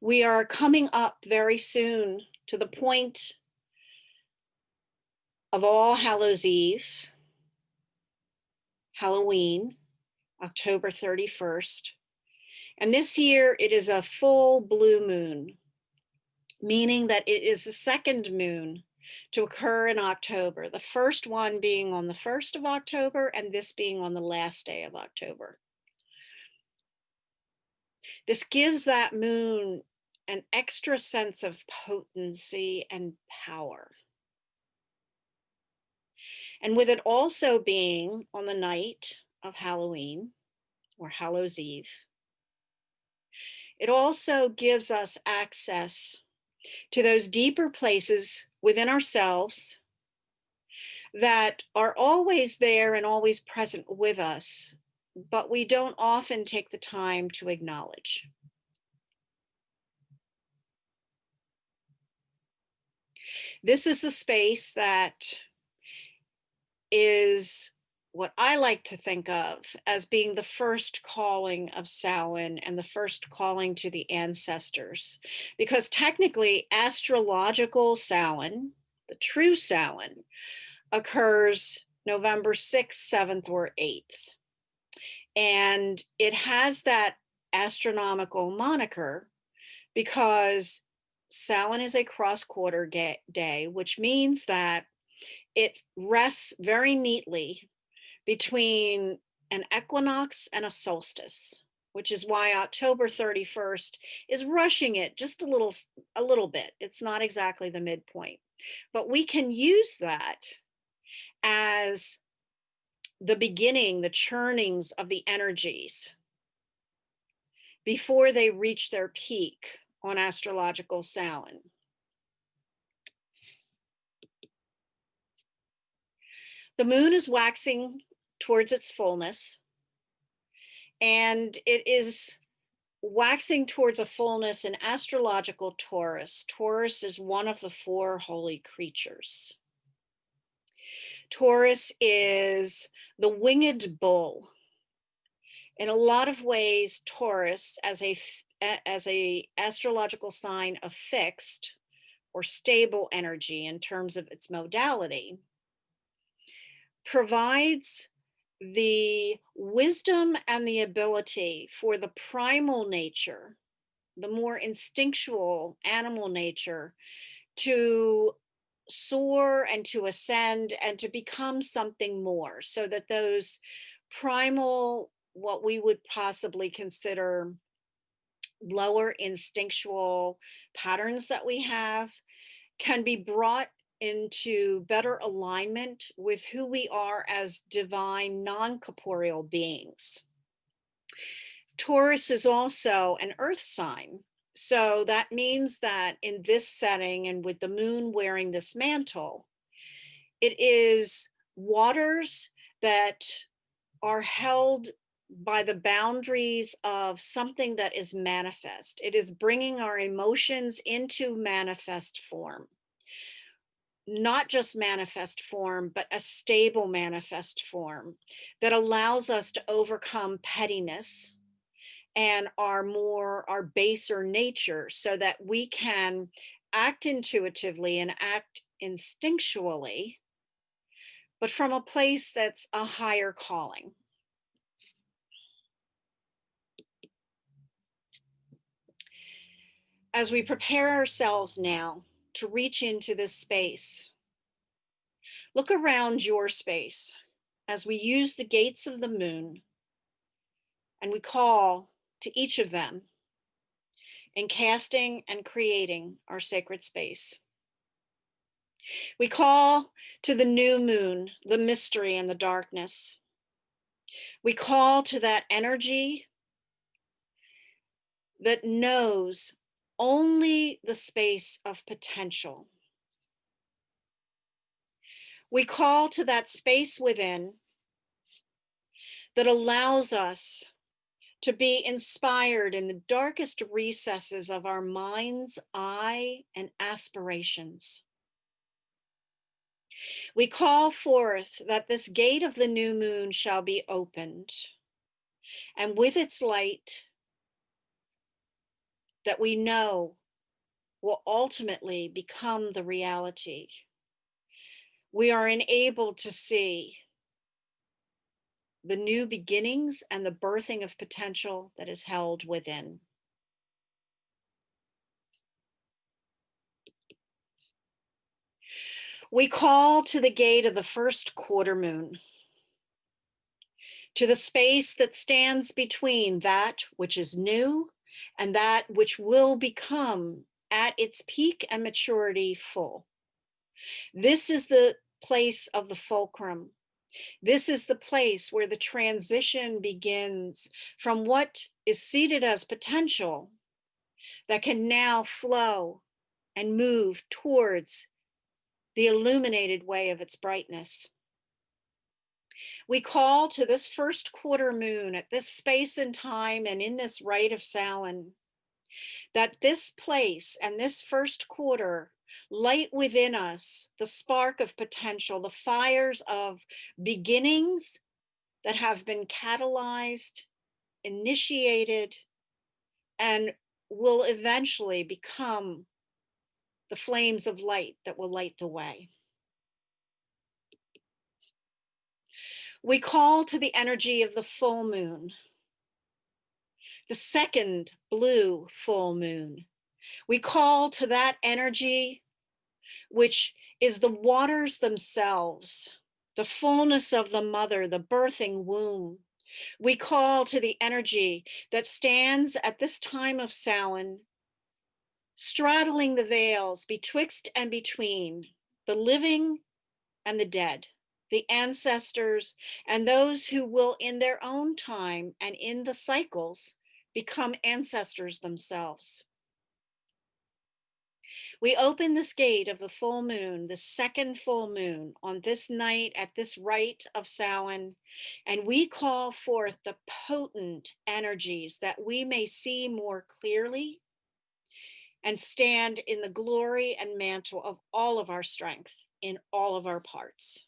We are coming up very soon to the point of All Hallows Eve, Halloween, October 31st. And this year it is a full blue moon, meaning that it is the second moon to occur in October, the first one being on the 1st of October and this being on the last day of October. This gives that moon an extra sense of potency and power. And with it also being on the night of Halloween or Hallows Eve, it also gives us access to those deeper places within ourselves that are always there and always present with us, but we don't often take the time to acknowledge. This is the space that is what I like to think of as being the first calling of Samhain and the first calling to the ancestors. Because technically, astrological Samhain, the true Samhain, occurs November 6th, 7th, or 8th. And it has that astronomical moniker because Samhain is a cross-quarter day, which means that it rests very neatly between an equinox and a solstice, which is why October 31st is rushing it just a little bit. It's not exactly the midpoint, but we can use that as the beginning, the churnings of the energies before they reach their peak on astrological Samhain. The moon is waxing towards its fullness, and it is waxing towards a fullness in astrological Taurus. Taurus is one of the 4 holy creatures. Taurus is the winged bull. In a lot of ways, Taurus, as a astrological sign of fixed or stable energy in terms of its modality, provides the wisdom and the ability for the primal nature, the more instinctual animal nature, to soar and to ascend and to become something more, so that those primal, what we would possibly consider lower instinctual patterns that we have, can be brought into better alignment with who we are as divine non-corporeal beings. Taurus is also an earth sign. So that means that in this setting and with the moon wearing this mantle, it is waters that are held by the boundaries of something that is manifest. It is bringing our emotions into manifest form. Not just manifest form, but a stable manifest form that allows us to overcome pettiness and our baser nature, so that we can act intuitively and act instinctually, but from a place that's a higher calling. As we prepare ourselves now to reach into this space, look around your space as we use the gates of the moon and we call to each of them in casting and creating our sacred space. We call to the new moon, the mystery and the darkness. We call to that energy that knows only the space of potential. We call to that space within that allows us to be inspired in the darkest recesses of our mind's eye and aspirations. We call forth that this gate of the new moon shall be opened, and with its light, that we know will ultimately become the reality. We are enabled to see the new beginnings and the birthing of potential that is held within. We call to the gate of the first quarter moon, to the space that stands between that which is new and that which will become at its peak and maturity full. This is the place of the fulcrum. This is the place where the transition begins from what is seated as potential that can now flow and move towards the illuminated way of its brightness. We call to this first quarter moon at this space and time and in this rite of Samhain that this place and this first quarter light within us the spark of potential, the fires of beginnings that have been catalyzed, initiated, and will eventually become the flames of light that will light the way. We call to the energy of the full moon, the second blue full moon. We call to that energy, which is the waters themselves, the fullness of the mother, the birthing womb. We call to the energy that stands at this time of Samhain, straddling the veils betwixt and between the living and the dead, the ancestors, and those who will, in their own time and in the cycles, become ancestors themselves. We open this gate of the full moon, the second full moon, on this night at this rite of Samhain, and we call forth the potent energies that we may see more clearly and stand in the glory and mantle of all of our strength in all of our parts.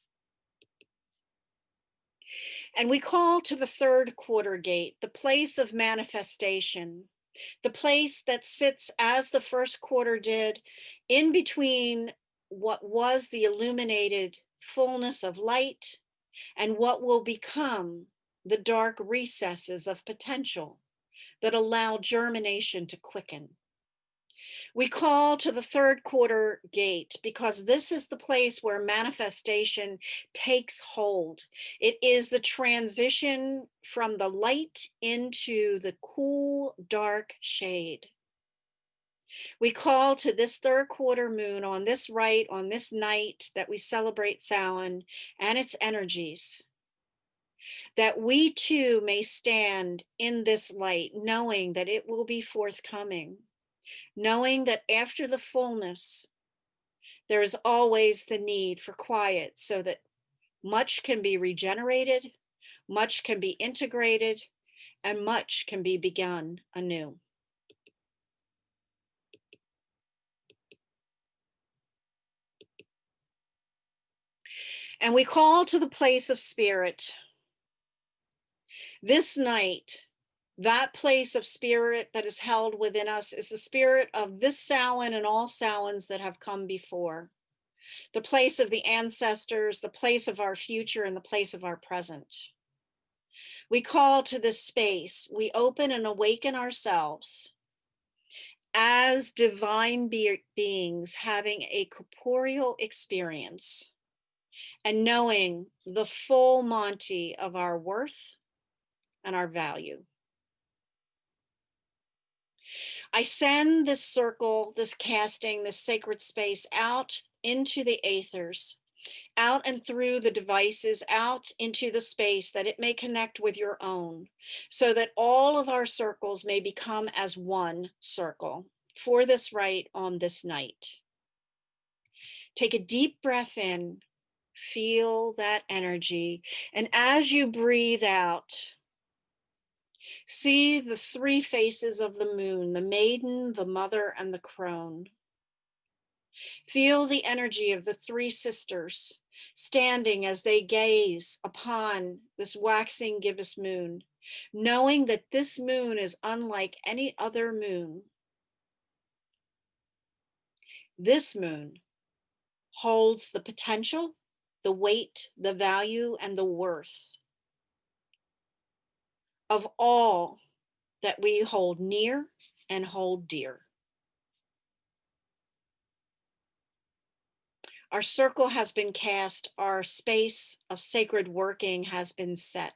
And we call to the third quarter gate, the place of manifestation, the place that sits as the first quarter did in between what was the illuminated fullness of light and what will become the dark recesses of potential that allow germination to quicken. We call to the third quarter gate because this is the place where manifestation takes hold. It is the transition from the light into the cool, dark shade. We call to this third quarter moon on this rite, on this night that we celebrate Samhain and its energies, that we too may stand in this light, knowing that it will be forthcoming. Knowing that after the fullness, there is always the need for quiet so that much can be regenerated, much can be integrated, and much can be begun anew. And we call to the place of spirit. This night, that place of spirit that is held within us is the spirit of this Samhain and all Samhains that have come before. The place of the ancestors, the place of our future, and the place of our present. We call to this space, we open and awaken ourselves as divine beings having a corporeal experience and knowing the full Monty of our worth and our value. I send this circle, this casting, this sacred space out into the aethers, out and through the devices, out into the space that it may connect with your own, so that all of our circles may become as one circle for this rite on this night. Take a deep breath in, feel that energy, and as you breathe out, see the three faces of the moon, the maiden, the mother, and the crone. Feel the energy of the three sisters standing as they gaze upon this waxing gibbous moon, knowing that this moon is unlike any other moon, This moon holds the potential, the weight, the value, and the worth of all that we hold near and hold dear. Our circle has been cast, our space of sacred working has been set.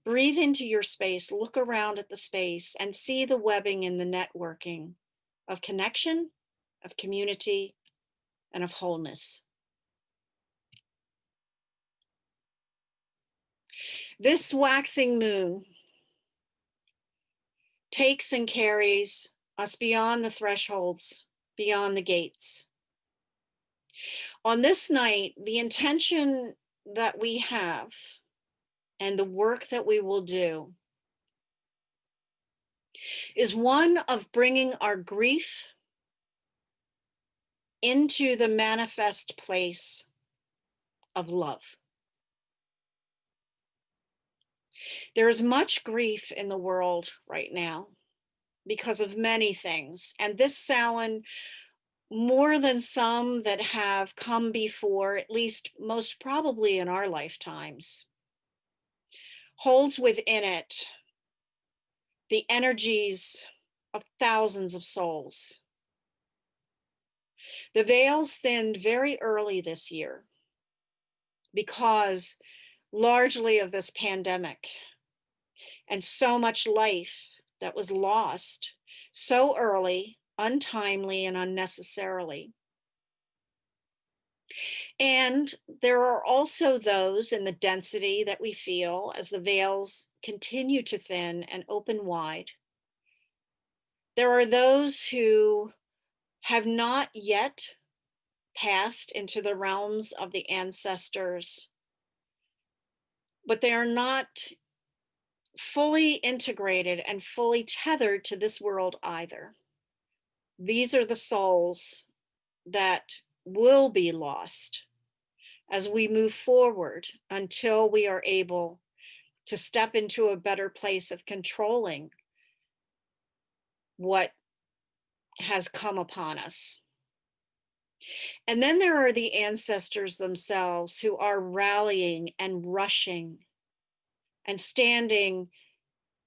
Breathe into your space, look around at the space, and see the webbing in the networking of connection, of community, and of wholeness. This waxing moon takes and carries us beyond the thresholds, beyond the gates. On this night, the intention that we have and the work that we will do is one of bringing our grief into the manifest place of love. There is much grief in the world right now because of many things. And this Samhain, more than some that have come before, at least most probably in our lifetimes, holds within it the energies of thousands of souls. The veils thinned very early this year because largely of this pandemic and so much life that was lost so early, untimely, and unnecessarily. And there are also those in the density that we feel as the veils continue to thin and open wide. There are those who have not yet passed into the realms of the ancestors, but they are not fully integrated and fully tethered to this world either. These are the souls that will be lost as we move forward until we are able to step into a better place of controlling what has come upon us. And then there are the ancestors themselves who are rallying and rushing and standing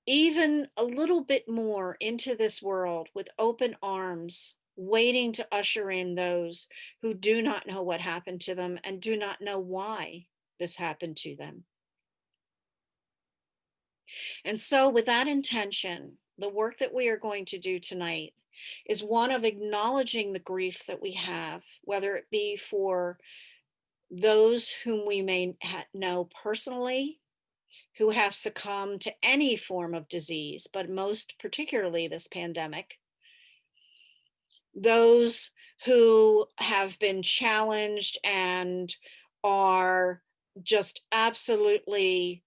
even a little bit more into this world with open arms, waiting to usher in those who do not know what happened to them and do not know why this happened to them. And so, with that intention, the work that we are going to do tonight is one of acknowledging the grief that we have, whether it be for those whom we may know personally, who have succumbed to any form of disease, but most particularly this pandemic, those who have been challenged and are just absolutely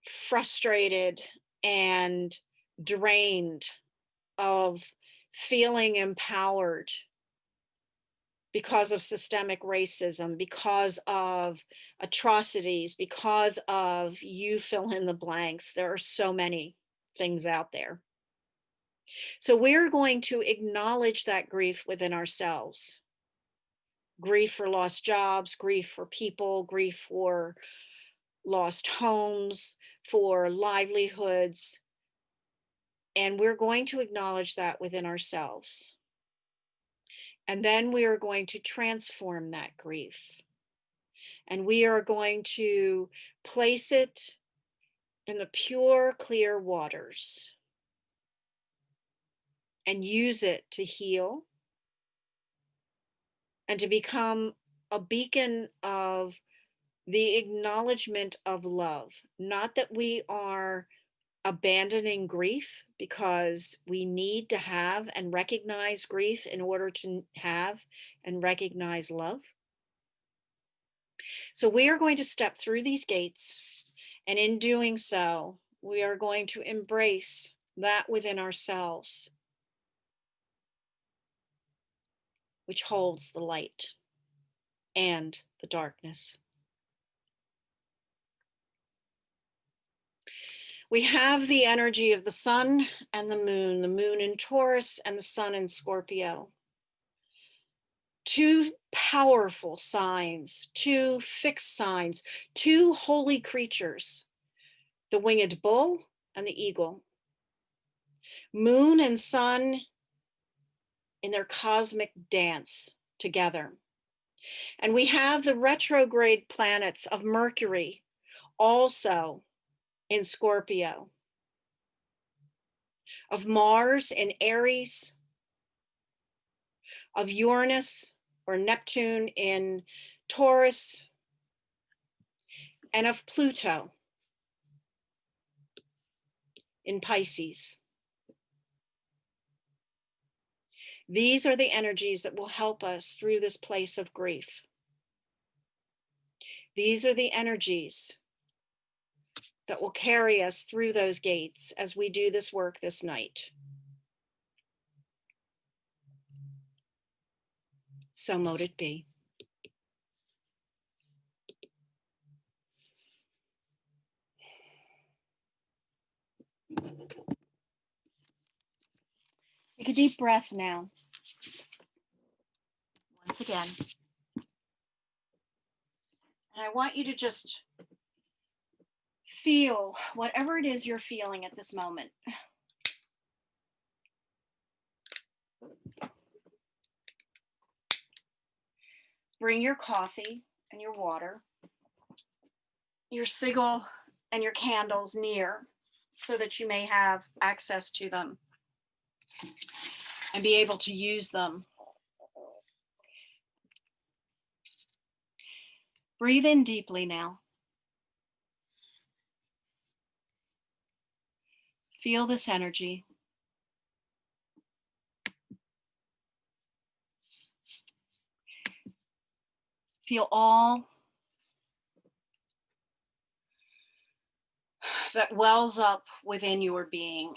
frustrated and drained of feeling empowered because of systemic racism, because of atrocities, because of you fill in the blanks. There are so many things out there. So we're going to acknowledge that grief within ourselves. Grief for lost jobs, grief for people, grief for lost homes, for livelihoods. And we're going to acknowledge that within ourselves. And then we are going to transform that grief. And we are going to place it in the pure, clear waters and use it to heal and to become a beacon of the acknowledgement of love. Not that we are abandoning grief, because we need to have and recognize grief in order to have and recognize love. So we are going to step through these gates, and in doing so, we are going to embrace that within ourselves, which holds the light and the darkness. We have the energy of the sun and the moon in Taurus and the sun in Scorpio. two powerful signs, two fixed signs, two holy creatures, the winged bull and the eagle. Moon and sun in their cosmic dance together. And we have the retrograde planets of Mercury also in Scorpio, of Mars in Aries, of Uranus or Neptune in Taurus, and of Pluto in Pisces. These are the energies that will help us through this place of grief. These are the energies that will carry us through those gates as we do this work this night. So mote it be. Take a deep breath now. Once again. And I want you to just feel whatever it is you're feeling at this moment. Bring your coffee and your water, your sigil and your candles near so that you may have access to them and be able to use them. Breathe in deeply now. Feel this energy. Feel all that wells up within your being.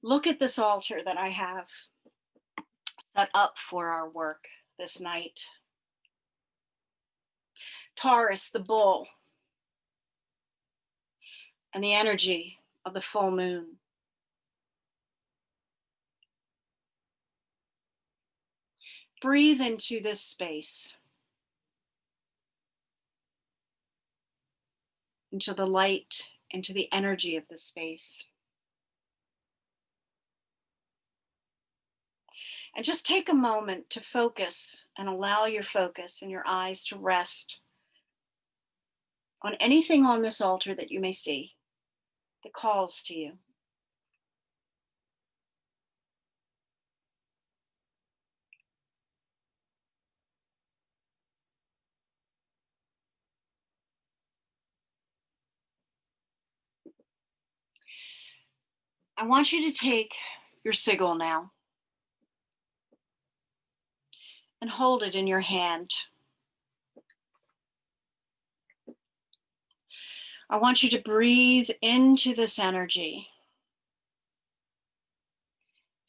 Look at this altar that I have set up for our work this night. Taurus, the bull, and the energy of the full moon. Breathe into this space, into the light, into the energy of this space. And just take a moment to focus and allow your focus and your eyes to rest on anything on this altar that you may see that calls to you. I want you to take your sigil now and hold it in your hand. I want you to breathe into this energy.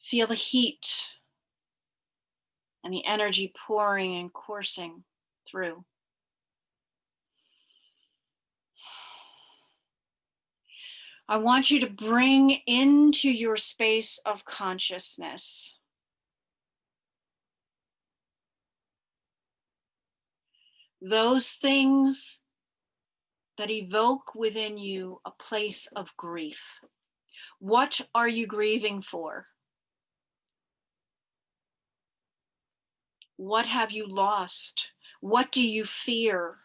Feel the heat and the energy pouring and coursing through. I want you to bring into your space of consciousness those things that evoke within you a place of grief. What are you grieving for? What have you lost? What do you fear?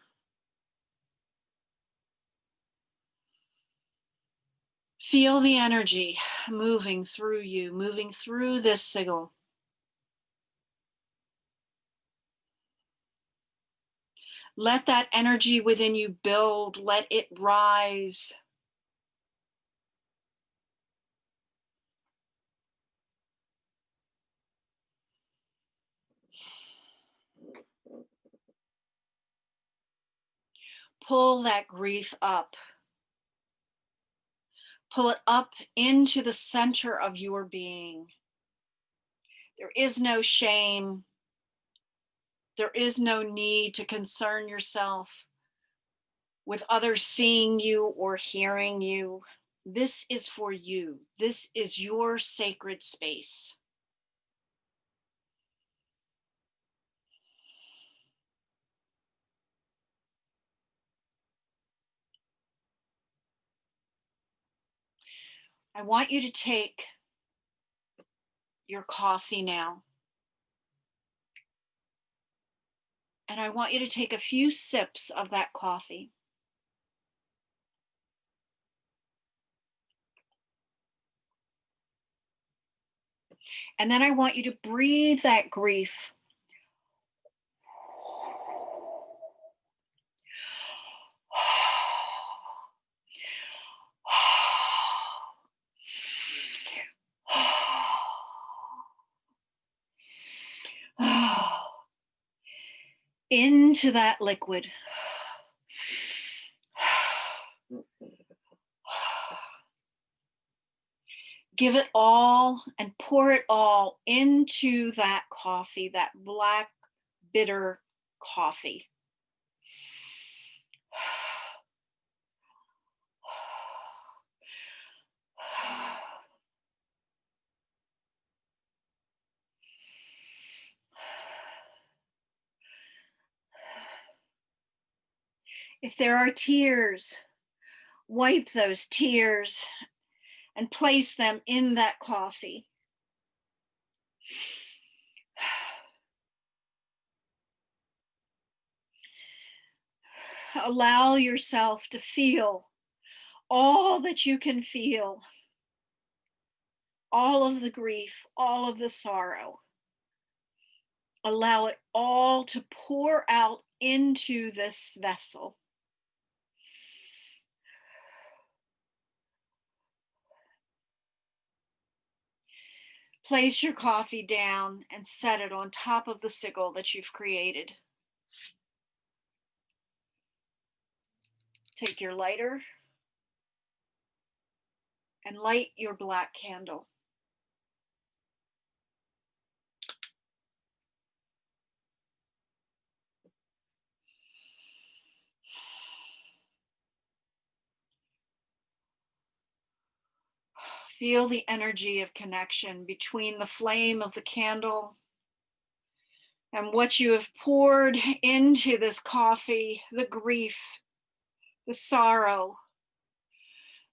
Feel the energy moving through you, moving through this sigil. Let that energy within you build, let it rise. Pull that grief up. Pull it up into the center of your being. There is no shame. There is no need to concern yourself with others seeing you or hearing you. This is for you. This is your sacred space. I want you to take your coffee now, and I want you to take a few sips of that coffee. And then I want you to breathe that grief into that liquid. Give it all and pour it all into that coffee, that black, bitter coffee. If there are tears, wipe those tears and place them in that coffee. Allow yourself to feel all that you can feel, all of the grief, all of the sorrow. Allow it all to pour out into this vessel. Place your coffee down and set it on top of the sigil that you've created. Take your lighter and light your black candle. Feel the energy of connection between the flame of the candle and what you have poured into this coffee, the grief, the sorrow,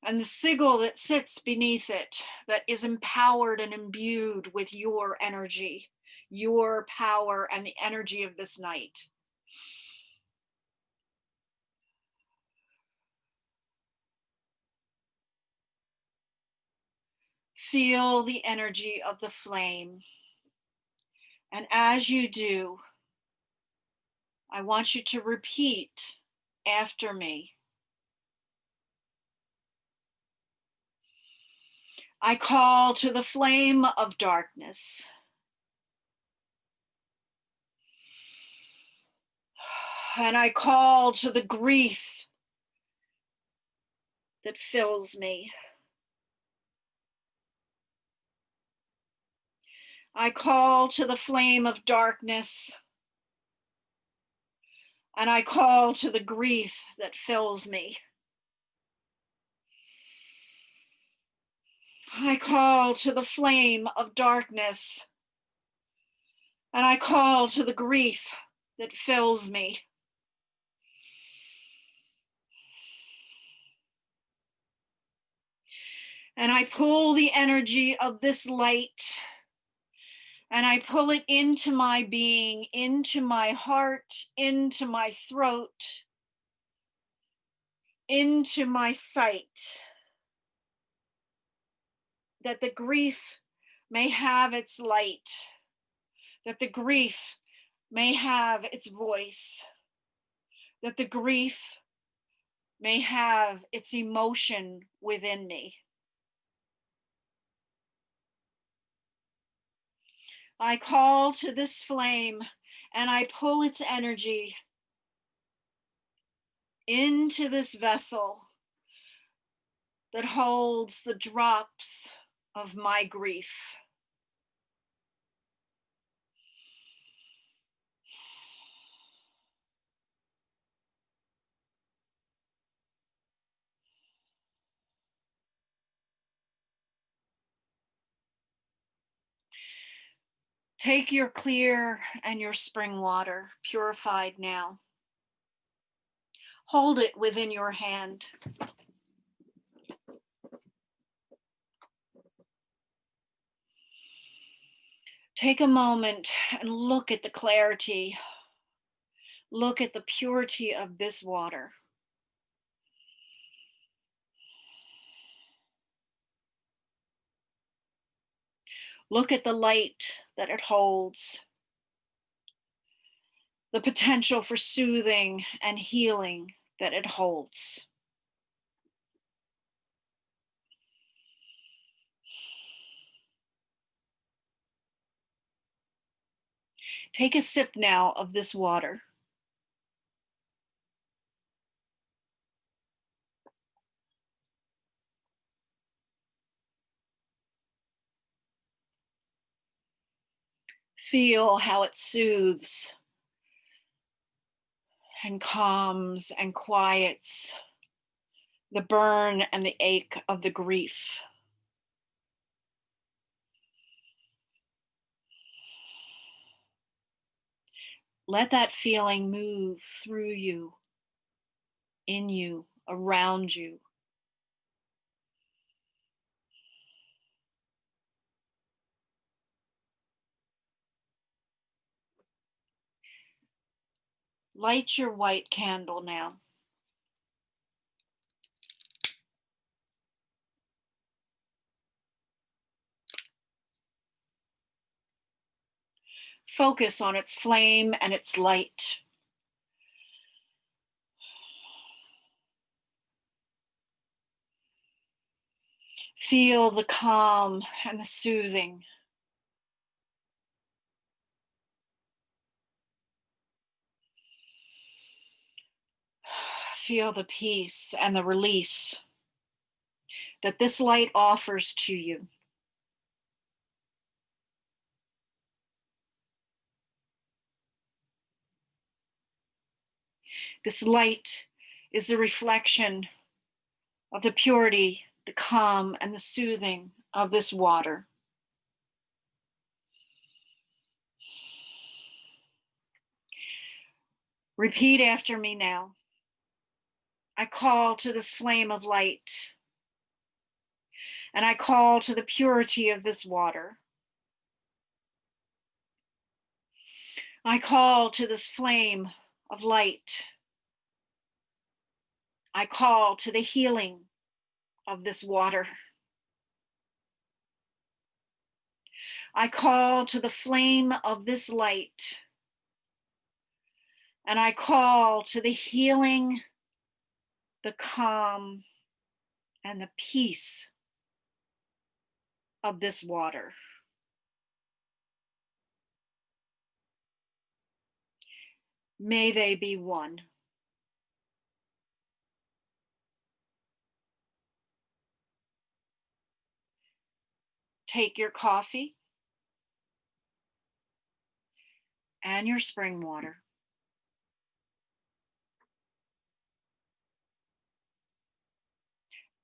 and the sigil that sits beneath it, that is empowered and imbued with your energy, your power, and the energy of this night. Feel the energy of the flame. And as you do, I want you to repeat after me. I call to the flame of darkness. And I call to the grief that fills me. I call to the flame of darkness. And I call to the grief that fills me. I call to the flame of darkness. And I call to the grief that fills me. And I pull the energy of this light and I pull it into my being, into my heart, into my throat, into my sight, that the grief may have its light, that the grief may have its voice, that the grief may have its emotion within me. I call to this flame and I pull its energy into this vessel that holds the drops of my grief. Take your clear and your spring water, purified now. Hold it within your hand. Take a moment and look at the clarity. Look at the purity of this water. Look at the light that it holds, the potential for soothing and healing that it holds. Take a sip now of this water. Feel how it soothes and calms and quiets the burn and the ache of the grief. Let that feeling move through you, in you, around you. Light your white candle now. Focus on its flame and its light. Feel the calm and the soothing. Feel the peace and the release that this light offers to you. This light is the reflection of the purity, the calm, and the soothing of this water. Repeat after me now. I call to this flame of light, and I call to the purity of this water. I call to this flame of light. I call to the healing of this water. I call to the flame of this light, and I call to the healing, the calm, and the peace of this water. May they be one. Take your coffee and your spring water.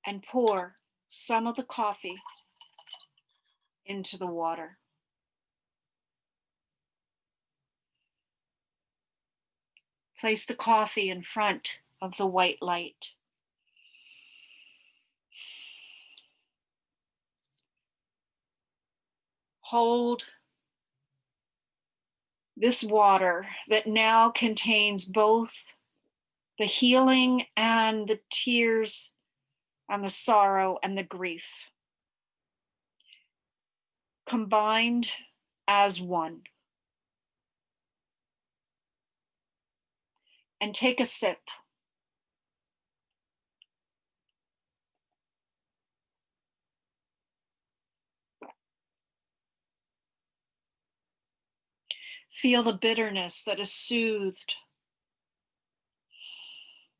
And pour some of the coffee into the water. Place the coffee in front of the white light. Hold this water that now contains both the healing and the tears and the sorrow and the grief, combined as one. And take a sip. Feel the bitterness that is soothed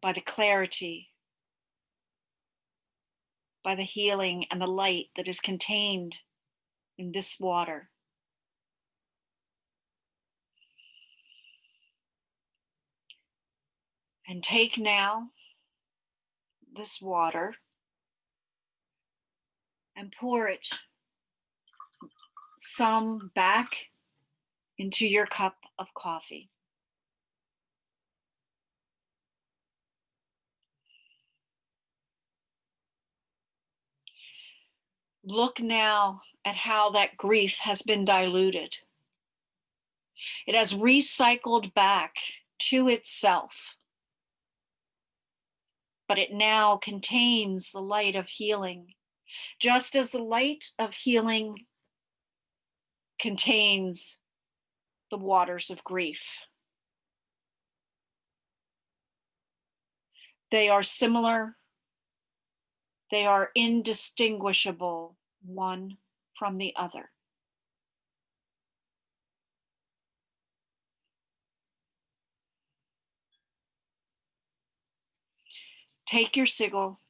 by the clarity, by the healing and the light that is contained in this water. And take now this water and pour it some back into your cup of coffee. Look now at how that grief has been diluted. It has recycled back to itself, but it now contains the light of healing, just as the light of healing contains the waters of grief. They are similar. They are indistinguishable one from the other. Take your sigil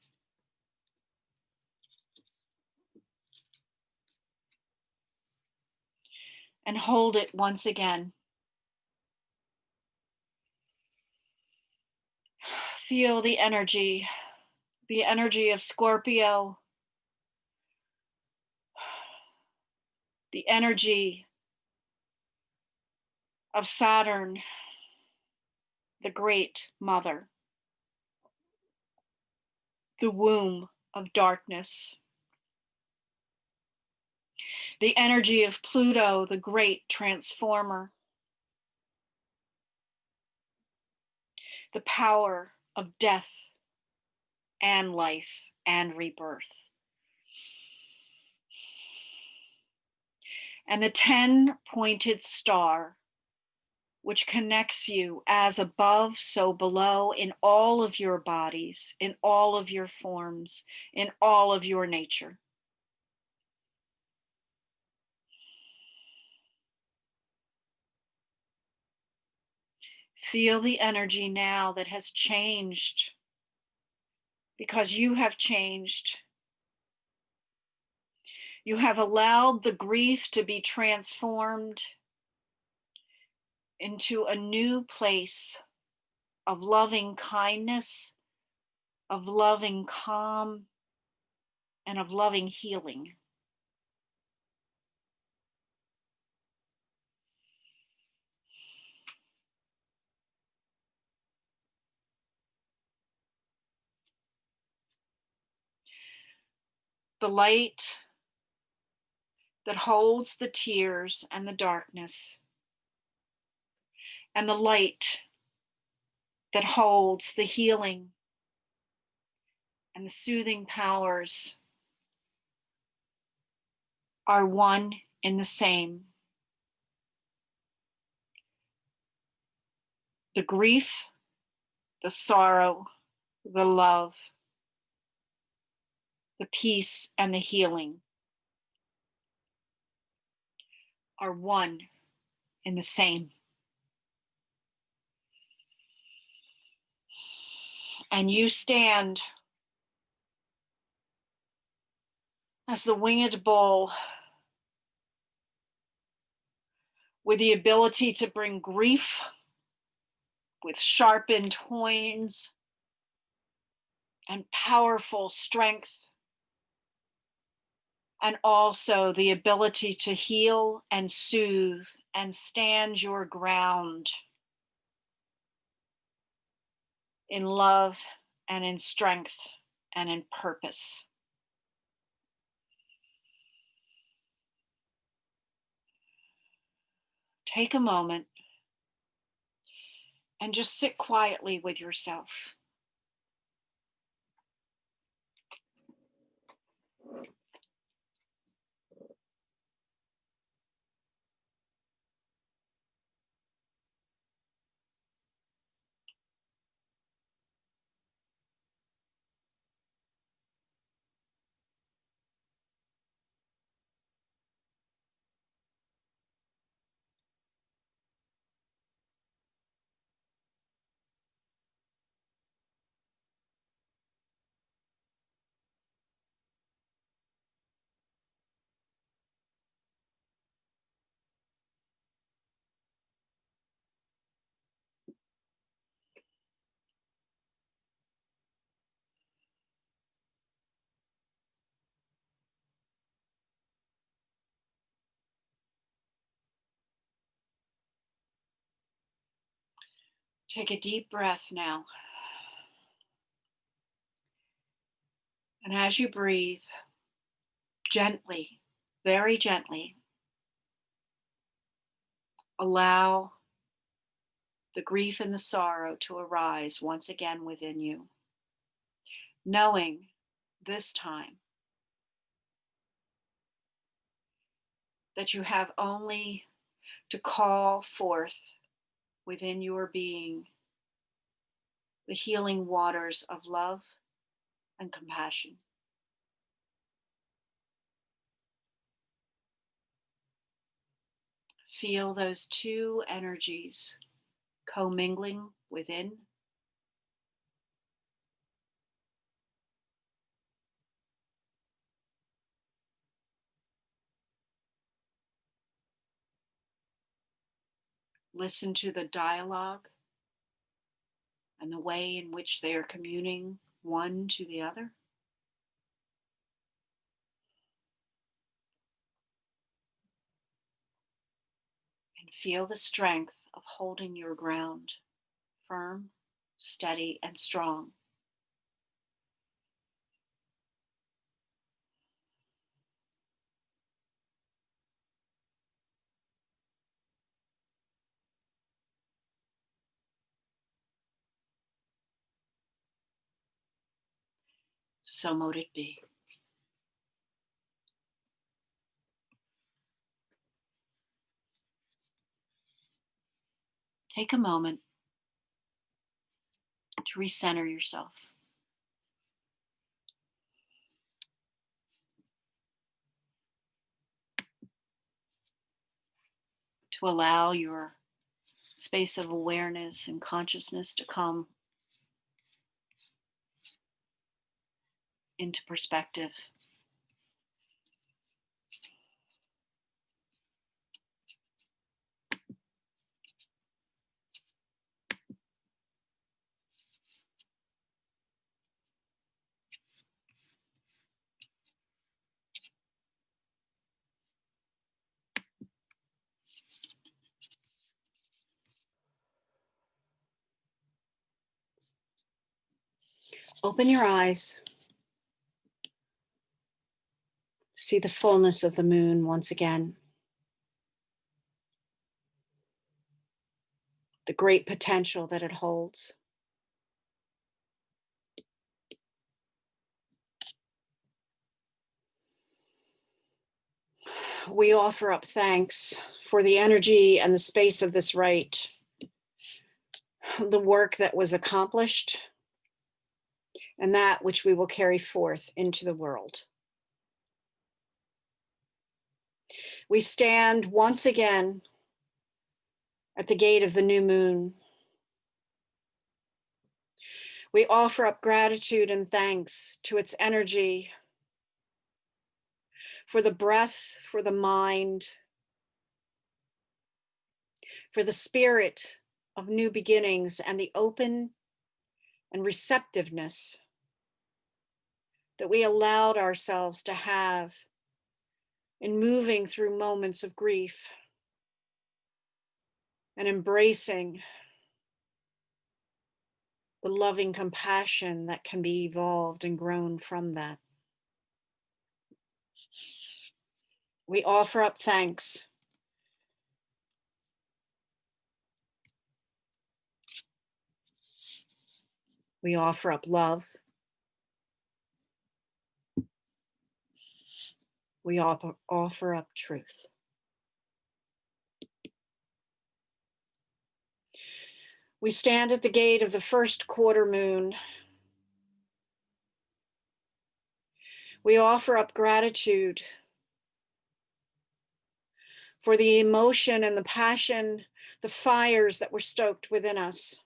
and hold it once again. Feel the energy of Scorpio, the energy of Saturn, the great mother, the womb of darkness, the energy of Pluto, the great transformer, the power of death and life and rebirth. And the 10-pointed star, which connects you as above, so below, in all of your bodies, in all of your forms, in all of your nature. Feel the energy now that has changed because you have changed. You have allowed the grief to be transformed into a new place of loving kindness, of loving calm, and of loving healing. The light that holds the tears and the darkness, and the light that holds the healing and the soothing powers are one in the same. The grief, the sorrow, the love, the peace, and the healing are one in the same. And you stand as the winged bull with the ability to bring grief with sharpened horns and powerful strength, and also the ability to heal and soothe and stand your ground in love and in strength and in purpose. Take a moment and just sit quietly with yourself. Take a deep breath now. And as you breathe, gently, very gently, allow the grief and the sorrow to arise once again within you, knowing this time that you have only to call forth within your being the healing waters of love and compassion. Feel those two energies commingling within. Listen to the dialogue and the way in which they are communing one to the other. And feel the strength of holding your ground firm, steady, and strong. So mote it be. Take a moment to recenter yourself. To allow your space of awareness and consciousness to come into perspective. Open your eyes. See the fullness of the moon once again. The great potential that it holds. We offer up thanks for the energy and the space of this rite, the work that was accomplished, and that which we will carry forth into the world. We stand once again at the gate of the new moon. We offer up gratitude and thanks to its energy, for the breath, for the mind, for the spirit of new beginnings and the open and receptiveness that we allowed ourselves to have in moving through moments of grief and embracing the loving compassion that can be evolved and grown from that. We offer up thanks. We offer up love. We offer up truth. We stand at the gate of the first quarter moon. We offer up gratitude for the emotion and the passion, the fires that were stoked within us,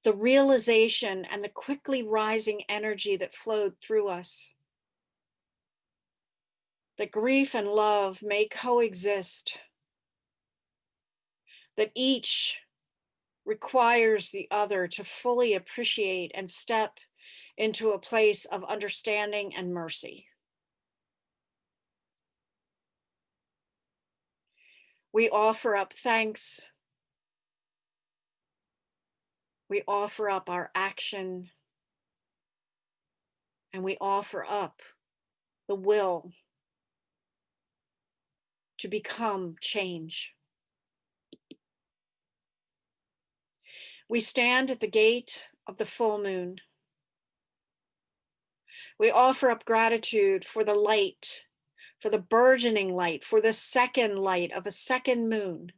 the realization and the quickly rising energy that flowed through us, that grief and love may coexist, that each requires the other to fully appreciate and step into a place of understanding and mercy. We offer up thanks We offer up our action, and we offer up the will to become change. We stand at the gate of the full moon. We offer up gratitude for the light, for the burgeoning light, for the second light of a second moon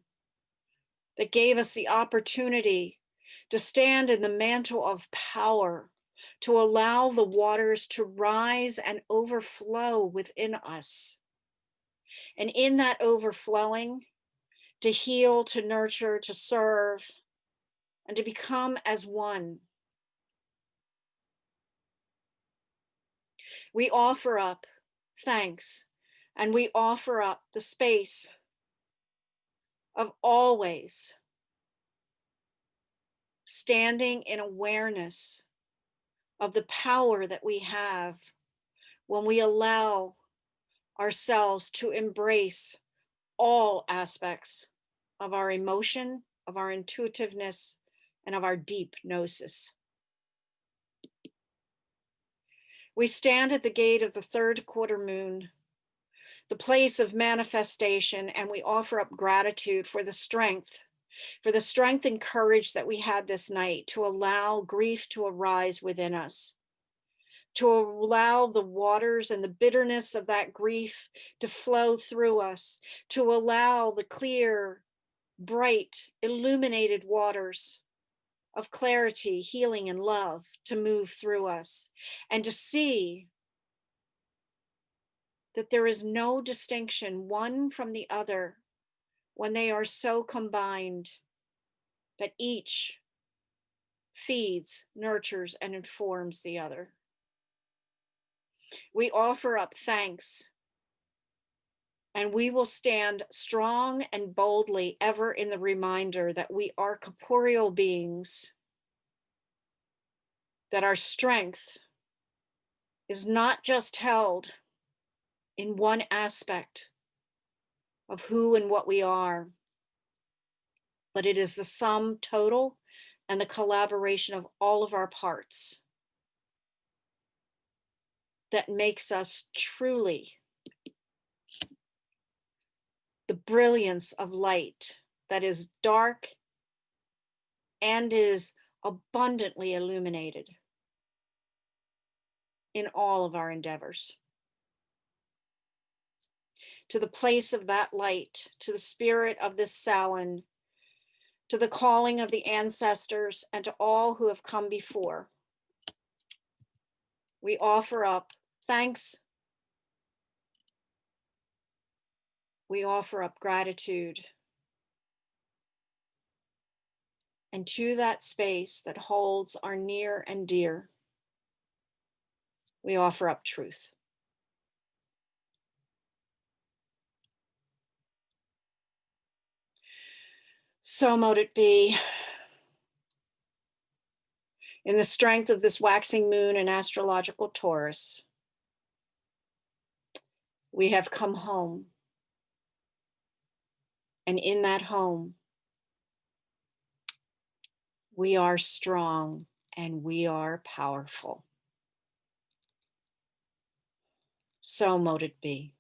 that gave us the opportunity to stand in the mantle of power, to allow the waters to rise and overflow within us. And in that overflowing, to heal, to nurture, to serve, and to become as one. We offer up thanks, and we offer up the space of always standing in awareness of the power that we have when we allow ourselves to embrace all aspects of our emotion, of our intuitiveness, and of our deep gnosis. We stand at the gate of the third quarter moon, the place of manifestation, and we offer up gratitude for the strength and courage that we had this night to allow grief to arise within us, to allow the waters and the bitterness of that grief to flow through us, to allow the clear, bright, illuminated waters of clarity, healing, and love to move through us, and to see that there is no distinction one from the other when they are so combined that each feeds, nurtures, and informs the other. We offer up thanks, and we will stand strong and boldly ever in the reminder that we are corporeal beings, that our strength is not just held in one aspect of who and what we are, but it is the sum total and the collaboration of all of our parts that makes us truly the brilliance of light that is dark and is abundantly illuminated in all of our endeavors. To the place of that light, to the spirit of this Samhain, to the calling of the ancestors, and to all who have come before, we offer up thanks. We offer up gratitude. And to that space that holds our near and dear, we offer up truth. So mote it be. In the strength of this waxing moon and astrological Taurus, we have come home. And in that home, we are strong and we are powerful. So mote it be.